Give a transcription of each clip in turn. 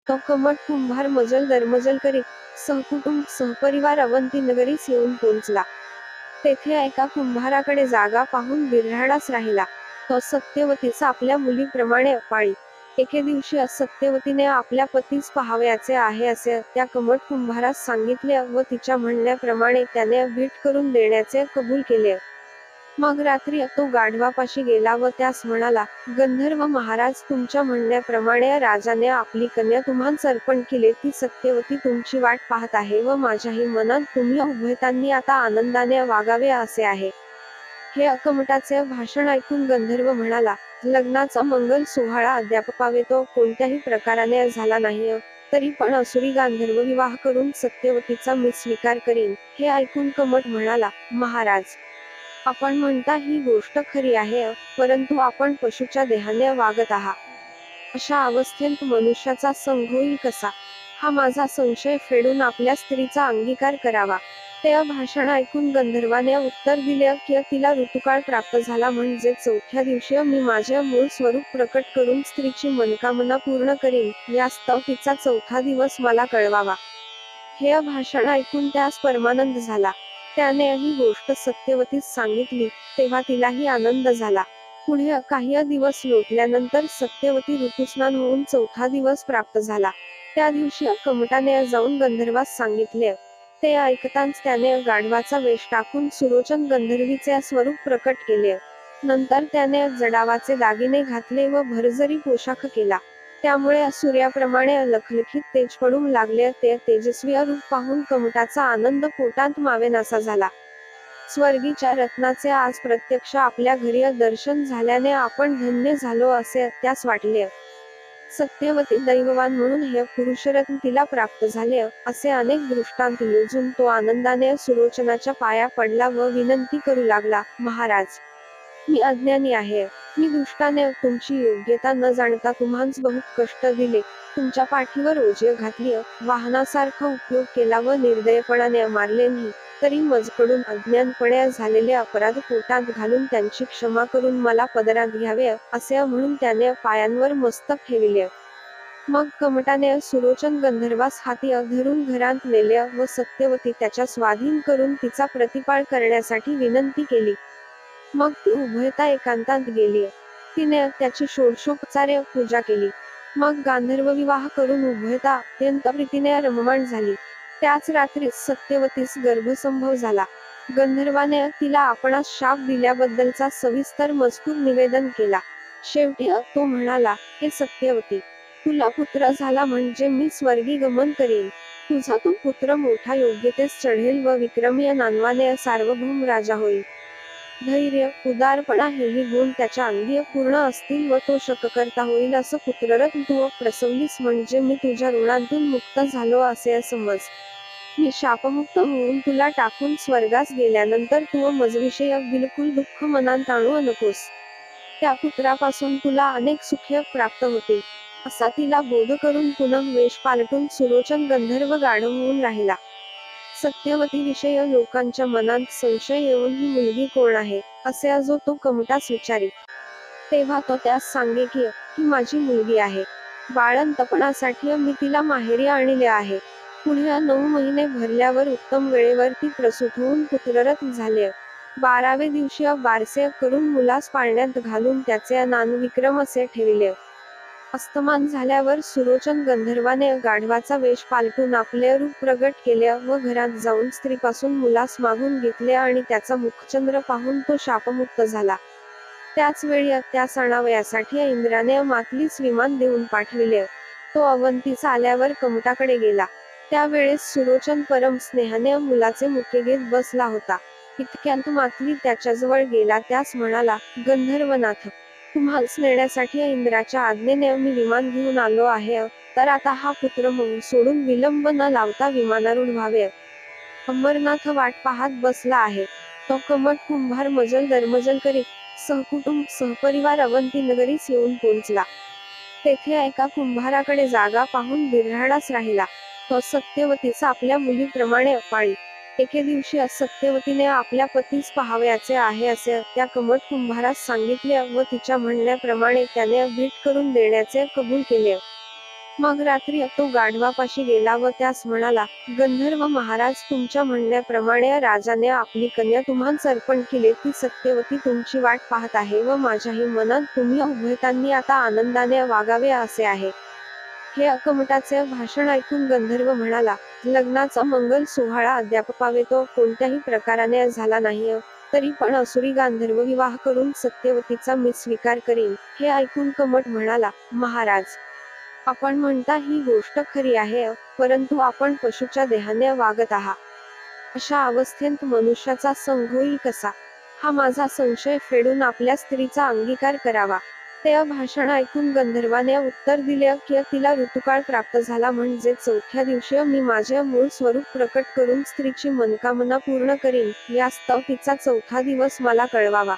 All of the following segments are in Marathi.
तो कमट कुंभार मजल दरमजल करीत सहकुटुंब सहपरिवार अवंती नगरीस येऊन पोहोचला. तेथे एका कुंभाराकडे जागा पाहून बिऱ्हाडच राहिला. तो सत्यवतीचा आपल्या मुलीप्रमाणे अपाळी. एके दिवशी सत्यवतीने आपल्या पतीस पाहावयाचे आहे असे त्या कमट कुंभारास सांगितले व तिच्या म्हणण्याप्रमाणे त्याने भेट करून देण्याचे कबूल केले. मग रात्री तो गाढवापाशी गेला व त्यास म्हणाला, गंधर्व महाराज, तुमच्या म्हणण्याप्रमाणे राजाने आपली कन्या तुम्हास अर्पण केली. ती सत्यवती तुमची वाट पाहत आहे व माझ्याही मनात तुम्ही उभयतांनी आता आनंदाने वागावे असे आहे. हे अकमटाचे भाषण ऐकून गंधर्व म्हणाला, लग्नाचा मंगल सोहळा अद्याप पावेतो कोणत्याही प्रकाराने झाला नाही, तरी पण असुरी गांधर्व विवाह करून सत्यवतीचा मी स्वीकार करीन. हे ऐकून कमट म्हणाला, महाराज, आपण म्हणता ही गोष्ट खरी आहे, परंतु आपण पशुच्या देहाने वागत आहात. अशा अवस्थेत मनुष्याचा संग होईल कसा? हा माझा संशय फेडून आपल्या स्त्रीचा अंगीकार करावा. ते भाषण ऐकून गंधर्वाने उत्तर दिले की तिला ऋतुकाळ प्राप्त झाला म्हणजे चौथ्या दिवशी मी माझे मूळ स्वरूप प्रकट करून स्त्रीची मनोकामना पूर्ण करीन. यास्तव तिचा चौथा दिवस मला कळवावा. हे भाषण ऐकून त्यास परमानंद झाला. त्याने ही गोष्ट सत्यवतीस सांगितली, तेव्हा तिलाही आनंद झाला. पुढे काही दिवस लोटल्यानंतर सत्यवती ऋतुस्नान होऊन चौथा दिवस प्राप्त झाला. त्या दिवशी कमटाने जाऊन गंधर्वास सांगितले. ते ऐकताच त्याने गाढवाचा वेश टाकून सुरोचन गंधर्वीचे स्वरूप प्रकट केले. नंतर त्याने जडावाचे दागिने घातले व भरजरी पोशाख केला. त्यामुळे सूर्याप्रमाणे लखलखीत तेज पडू लागले. ते तेजस्वी रूप पाहून कमटाचा आनंद पोटात मावेनासा झाला. स्वर्गीच्या रत्नाचे आज प्रत्यक्ष आपल्या घरी दर्शन झाल्याने आपण धन्य झालो असे त्यास वाटले. सत्यवती दैववान म्हणून हे पुरुषरत्न तिला प्राप्त झाले, असे अनेक दृष्टांत योजून तो आनंदाने सुरोचनाच्या पाया पडला व विनंती करू लागला, महाराज, मी अज्ञानी आहे. मी दुष्टाने तुमची योग्यता न जाणता तुम्हास बहुत कष्ट दिले. तुमच्या पाठीवर ओझे घातली, वाहनासारखा उपयोग केला व निर्दयपणाने मारले नाही. तरी मजकडून अज्ञानपणे झालेले अपराध पोटात घालून त्यांची क्षमा करून मला पदरात घ्यावे, असे म्हणून त्याने पायांवर मस्तक ठेविले. मग कमटाने सुरोचन गंधर्वास हाती धरून घरात नेले व सत्यवती त्याच्या स्वाधीन करून तिचा प्रतिपाळ करण्यासाठी विनंती केली. मग ती उभयता एकांतात गेली. तिने त्याची षोडशोपचारे पूजा केली. मग गांधर्व विवाह करून उभयता अत्यंत प्रीतीने रममाण झाली. त्याच रात्री सत्यवतीस गर्भसंभव झाला. गंधर्वाने तिला आपणास शाप दिल्याबद्दलचा सविस्तर मजकूर निवेदन केला. शेवटी तो म्हणाला, हे सत्यवती, तुला पुत्र झाला म्हणजे मी स्वर्गी गमन करीन. तुझा तो पुत्र मोठा योग्यतेस चढेल व विक्रमी नानवाने सार्वभौम राजा होईल. धैर्य, उदारपणा हेही गुण त्याच्या अंगी पूर्ण असतील व तो शककर्ता होईल. असं पुत्ररत्न तू प्रसवलीस म्हणजे मी तुझ्या ऋणातून मुक्त झालो असे समज. मी शापमुक्त होऊन तुला टाकून स्वर्गास गेल्यानंतर तू मजविषयक बिलकुल दुःख मनात आणू नकोस. त्या पुत्रापासून तुला अनेक सुखे प्राप्त होतील. असा तिला बोध करून पुनः वेश पालटून सुरोचन गंधर्व गाढव होऊन राहिला. सत्यवतीविषयी लोकांच्या मनात संशय येऊन ही मुलगी कोण आहे, असे जो तो कमटास विचारी. तेव्हा तो त्यास सांगे की ही माझी मुलगी आहे. बाळंतपणासाठी मी तिला माहेरी आणले आहे. पुढे 9 महिने भरल्यावर उत्तम वेळेवर ती प्रसूत होऊन पुत्ररत्न झाले. 12व्या दिवशी बारसे करून मुलास पाळण्यात घालून त्याचे नाव विक्रम असे ठेविले. अस्तमान झाल्यावर सुरोचन गंधर्वाने गाढवाचा वेश पालटून आपले रूप प्रगट केले व घरात जाऊन स्त्रीपासून मुलास मागून घेतले आणि त्याचा मुखचंद्र पाहून तो शापमुक्त झाला. त्याच वेळी त्या सणावयासाठी इंद्राने मातलीस विमान देऊन पाठविले. तो अवंतीस आल्यावर कमटाकडे गेला. त्यावेळेस सुरोचन परम स्नेहाने मुलाचे मुखे घेत बसला होता. इतक्यात मातली त्याच्याजवळ गेला. त्यास म्हणाला, गंधर्वनाथ, तुम्हास नेण्यासाठी इंद्राच्या आज्ञेने मी विमान घेऊन आलो आहे, तर आता हा पुत्र होऊन सोडून विलंब न लावता विमानारूढ व्हावे. अमरनाथ वाट पाहत बसला आहे. तो कमट कुंभार मजल दरमजल करीत सहकुटुंब सहपरिवार अवंती नगरीस येऊन पोहोचला. तेथे एका कुंभाराकडे जागा पाहून बिऱ्हाडच राहिला. तो सत्यवतीचा आपल्या मुलीप्रमाणे अपाळी. एके दिवशी सत्यवतीने आपल्या पतीस पाहावयाचे आहे असे त्या कमट कुंभारास सांगितले व तिच्या म्हणण्याप्रमाणे त्याने भेट करून देण्याचे कबूल केले. मग रात्री तो गाढवापाशी गेला व त्यास म्हणाला, गंधर्व महाराज, तुमच्या म्हणण्याप्रमाणे राजाने आपली कन्या तुम्हास अर्पण केली. ती सत्यवती तुमची वाट पाहत आहे व माझ्याही मनात तुम्ही उभयतांनी आता आनंदाने वागावे असे आहे. हे कमटाचे भाषण ऐकून गंधर्व म्हणाला, लग्नाचा मंगल सोहळा अद्याप पावेतो कोणत्याही प्रकाराने झाला नाही, तरी पण असुरी गांधर्व विवाह करून सत्यवतीचा मी स्वीकार करीन. हे ऐकून कमट म्हणाला, महाराज, आपण म्हणता ही गोष्ट खरी आहे, परंतु आपण पशुच्या देहाने वागत आहात. अशा अवस्थेत मनुष्याचा संग होईल कसा? हा माझा संशय फेडून आपल्या स्त्रीचा अंगीकार करावा. ते भाषण ऐकून गंधर्वाने उत्तर दिले की तिला ऋतुकाळ प्राप्त झाला म्हणजे चौथ्या दिवशी मी माझे मूळ स्वरूप प्रकट करून स्त्रीची मनोकामना पूर्ण करीन. यास्तव तिचा चौथा दिवस मला कळवावा.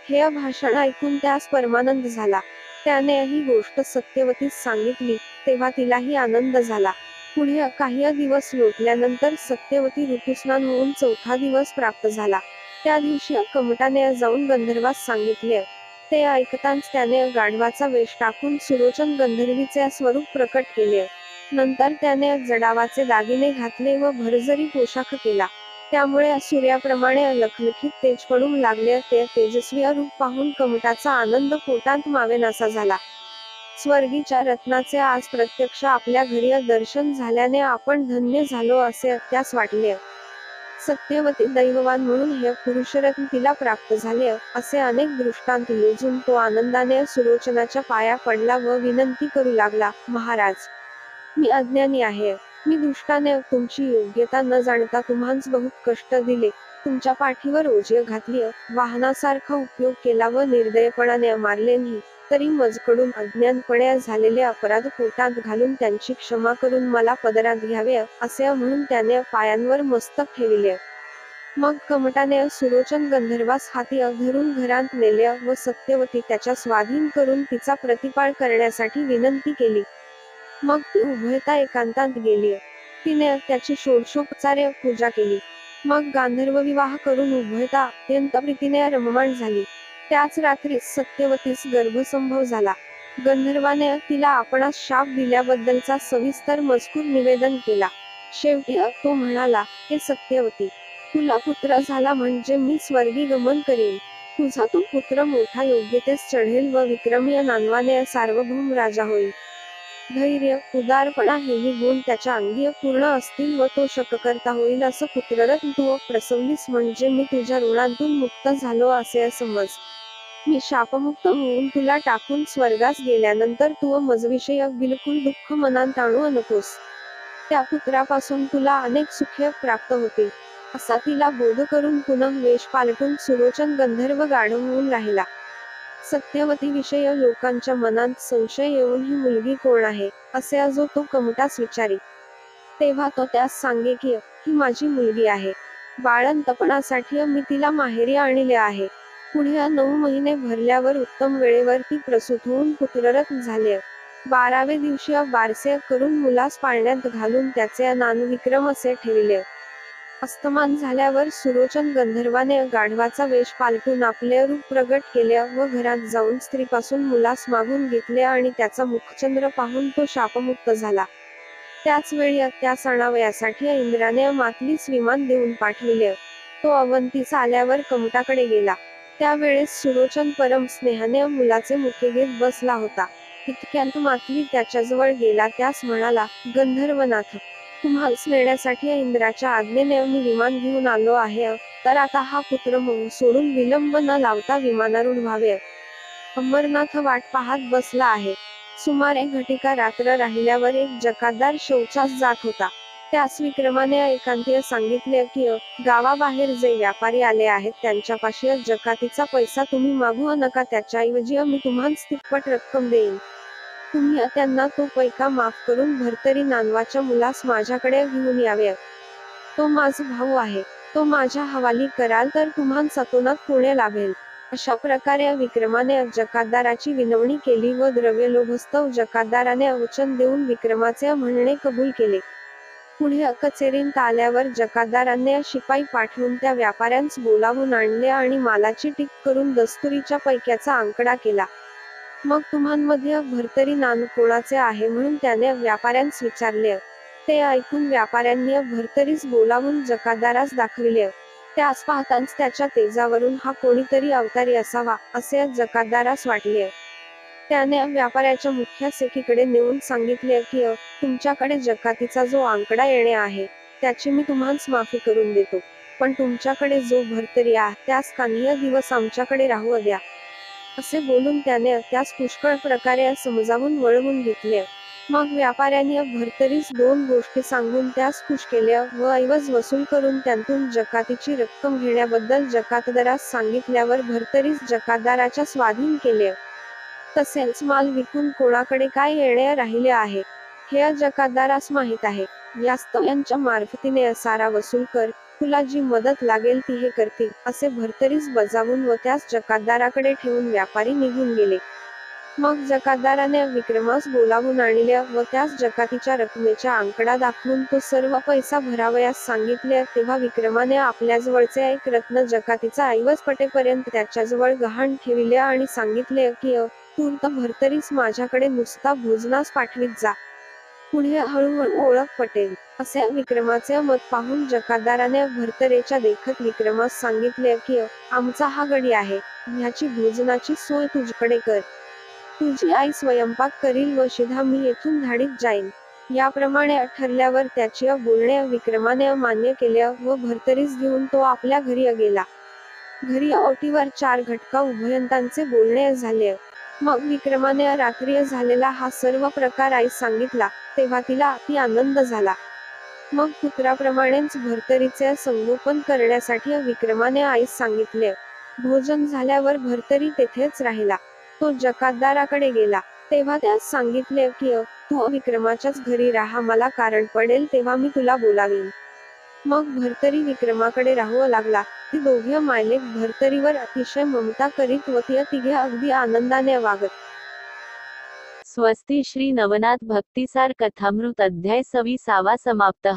हे भाषण ऐकून त्यास परमानंद झाला. त्याने ही गोष्ट सत्यवतीस सांगितली, तेव्हा तिलाही आनंद झाला. पुढे काही दिवस लोटल्यानंतर सत्यवती ऋतुस्नान होऊन चौथा दिवस प्राप्त झाला. त्या दिवशी कमटाने जाऊन गंधर्वास सांगितले. ते ऐकताच त्याने गाढवाचा वेश टाकून सुलोचन गंधर्वीचे स्वरूप प्रकट केले. नंतर त्याने जडावाचे दागिने घातले व भरजरी पोशाख केला. त्यामुळे सूर्याप्रमाणे लखलखीत तेज पडू लागले. ते तेजस्वी रूप पाहून कमटाचा आनंद पोटात मावेनासा झाला. स्वर्गीच्या रत्नाचे आज प्रत्यक्ष आपल्या घरी दर्शन झाल्याने आपण धन्य झालो असे त्यास वाटले. सत्यवती दैववान म्हणून हे पुरुषरत्न तिला प्राप्त झाले, असे अनेक दृष्टांत योजून तो आनंदाने सुलोचनाच्या पाया पडला व विनंती करू लागला, महाराज, मी अज्ञानी आहे. मी दुष्टाने तुमची योग्यता न जाणता तुम्हास बहुत कष्ट दिले. तुमच्या पाठीवर ओझे घातली, वाहनासारखा उपयोग केला व निर्दयपणाने मारले नाही. तरी मजकडून अज्ञानपणे झालेले अपराध पोटात घालून त्यांची क्षमा करून मला पदरात घ्यावे, असे म्हणून त्याने पायांवर मस्तक ठेविले. मग कमटाने सुलोचन गंधर्वास हाती धरून घरात नेले व सत्यवती त्याच्या स्वाधीन करून तिचा प्रतिपाळ करण्यासाठी विनंती केली. मग ती उभयता एकांतात गेली. तिने त्याची षोडशोपचारे पूजा केली. मग गांधर्व विवाह करून उभयता अत्यंत प्रीतीने रममाण झाली. त्याच रात्री सत्यवतीस गर्भसंभव झाला. गंधर्वाने तिला आपणास शाप दिल्याबद्दलचा सविस्तर मजकूर निवेदन केला. शेवटी तो म्हणाला, हे सत्यवती, तुला पुत्र झाला म्हणजे मी स्वर्गी गमन करीन. तुझा तो पुत्र मोठा योग्यतेस चढेल व विक्रमी नानवाने सार्वभौम राजा होईल. धैर्य, उदारपणा हेही गुण त्याच्या अंगी पूर्ण असतील व तो शककर्ता होईल. असं पुत्ररत्न तू प्रसवलीस म्हणजे मी तुझ्या ऋणातून मुक्त झालो असे समज. मी शापमुक्त होऊन तुला टाकून स्वर्गास गेल्यानंतर तू मजविषयक बिलकुल दुःख मनात आणू नकोस. त्या पुत्रापासून तुला अनेक सुखे प्राप्त होतील. असा तिला बोध करून पुनः वेश पालटून सुलोचन गंधर्व गाढव होऊन राहिला. सत्यवती विषय लोकांच्या मनात संशय येऊन ही मुलगी कोण आहे, असे जो तो कमटास विचारी. तेव्हा तो त्यास सांगे की ही माझी मुलगी आहे. बाळंतपणासाठी मी तिला माहेरी आणले आहे. पुढे 9 महिने भरल्यावर उत्तम वेळेवर ती प्रसूत होऊन पुत्ररत्न झाले. 12व्या दिवशी बारसे करून मुलास पाळण्यात घालून त्याचे नाव विक्रम असे ठेविले. अस्तमान झाल्यावर सुलोचन गंधर्वाने गाढवाचा वेश पालटून आपले रूप प्रगट केले व घरात जाऊन स्त्रीपासून मुलास मागून घेतले आणि त्याचा मुखचंद्र पाहून तो शापमुक्त झाला. त्याच वेळी त्या सणावयासाठी इंद्राने मातलीस विमान देऊन पाठविले. तो अवंतीस आल्यावर कमटाकडे गेला. त्यावेळेस सुलोचन परम स्नेहाने मुलाचे मुखे घेत बसला होता. इतक्यात मातली त्याच्याजवळ गेला. त्यास म्हणाला, गंधर्वनाथ, तुम्हास नेण्यासाठी इंद्राच्या आज्ञेने मी विमान घेऊन आलो आहे. तर आता हा पुत्र होऊन सोडून विलंब न लावता विमानारूढ व्हावे. अमरनाथ वाट पाहत बसला आहे. सुमारे घटिका रात्र राहिल्यावर एक जकादार शौचास जात होता. त्यास विक्रमाने एकांतीय सांगितले की गावाबाहेर जे व्यापारी आले आहेत त्यांच्यापाशी जकातीचा पैसा तुम्ही मागू नका. त्याच्याऐवजी मी तुम्हास तिप्पट रक्कम देईन. तुम्ही त्यांना तो पैका माफ करून भरतरी नानवाच्या मुलास माझ्याकडे घेऊन यावे. तो माझा भाऊ आहे. तो माझ्या हवाली कराल तर तुम्हास अतोनात पुण्य लाभेल. अशा प्रकारे विक्रमाने जकातदाराची विनवणी केली व द्रव्यलोभस्तव जकातदाराने वचन देऊन विक्रमाचे म्हणणे कबूल केले. पुढे कचेरीत आल्यावर जकातदाराने शिपाई पाठवून त्या व्यापाऱ्यांस बोलावून आणले आणि मालाची टीक करून दस्तुरीच्या पैक्याचा आंकडा केला. मग तुम्हांमध्ये भरतरी नाणं कोणाचे आहे म्हणून त्याने व्यापाऱ्यांस विचारले. ते ऐकून व्यापाऱ्यांनी भरतरीस बोलावून जकादारास दाखविले. त्यास पाहताच त्याच्या तेजावरून हा कोणीतरी अवतारी असावा असे जकादारास वाटले. त्याने व्यापाऱ्याच्या मुख्य सेकीकडे नेऊन सांगितले की तुमच्याकडे जकातीचा जो आंकडा येणे आहे त्याची मी तुम्हास माफी करून देतो, पण तुमच्याकडे जो भरतरी आहे त्यास काही दिवस आमच्याकडे राहू द्या. असे बोलून त्याने त्यास पुष्कळ प्रकारे समजावून वळवून घेतले. मग व्यापाऱ्याने भरतरीस 2 गोष्टी सांगून त्यास खुश केले व ऐवज वसूल करून त्यांतून जकातीची रक्कम घेण्याबद्दल जकातदारास सांगितल्यावर भरतरीस जकातदाराच्या स्वाधीन केले. तसेच माल विकून कोणाकडे काय येणे राहिले आहे हे जकातदारास माहीत आहे. यास्तव यांच्या मार्फतीने सारा वसूल कर, तुला जी मदत लागेल ती हे करतील असे भरतरीस बजावून व त्यास जकातदाराकडे ठेवून व्यापारी निघून गेले. मग जकातदाराने विक्रमास बोलावून आणले व त्यास जकातीच्या रकमेचा आंकडा दाखवून तो सर्व पैसा भरावयास सांगितले. तेव्हा विक्रमाने आपल्याजवळचे एक रत्न जकातीचा ऐवज पटेपर्यंत त्याच्याजवळ गहाण ठेविले आणि सांगितले की तूर्त भरतरीस माझ्याकडे नुसता भोजनास पाठवीत जा, पुढे हळूहळू ओळख पटेल. असे विक्रमाचे मत पाहून जकातदाराने भरतरेच्या देखत विक्रमास सांगितले की आमचा हा गडी आहे, ह्याची भोजनाची सोय तुझ्याकडे कर. तुझी आई स्वयंपाक करील व शिधा मी येथून धाडीत जाईन. याप्रमाणे ठरल्यावर त्याचे बोलणे विक्रमाने मान्य केले व भरतरीस घेऊन तो आपल्या घरी गेला. घरी ओटीवर 4 घटका उभयंतांचे बोलणे झाले. मग विक्रमाने रात्री झालेला हा सर्व प्रकार आईस सांगितला. तेव्हा तिला अति आनंद झाला. मग पुत्राप्रमाणेच भरतरीचे संगोपन करण्यासाठी विक्रमाने आईस सांगितले. भोजन झाल्यावर भरतरी तेथेच राहिला. तो जकातदाराकडे गेला. तेव्हा त्यास सांगितले की तू विक्रमाच्याच घरी राहा, मला कारण पडेल तेव्हा मी तुला बोलावीन. मग भरतरी विक्रमाकडे राहू लागला. ती दोघे मायलेक भरतरीवर अतिशय ममता करीत व ती तिघे अगदी आनंदाने वागत. स्वस्ति श्री नवनाथ भक्तिसार कथामृत अध्याय 26 समाप्त.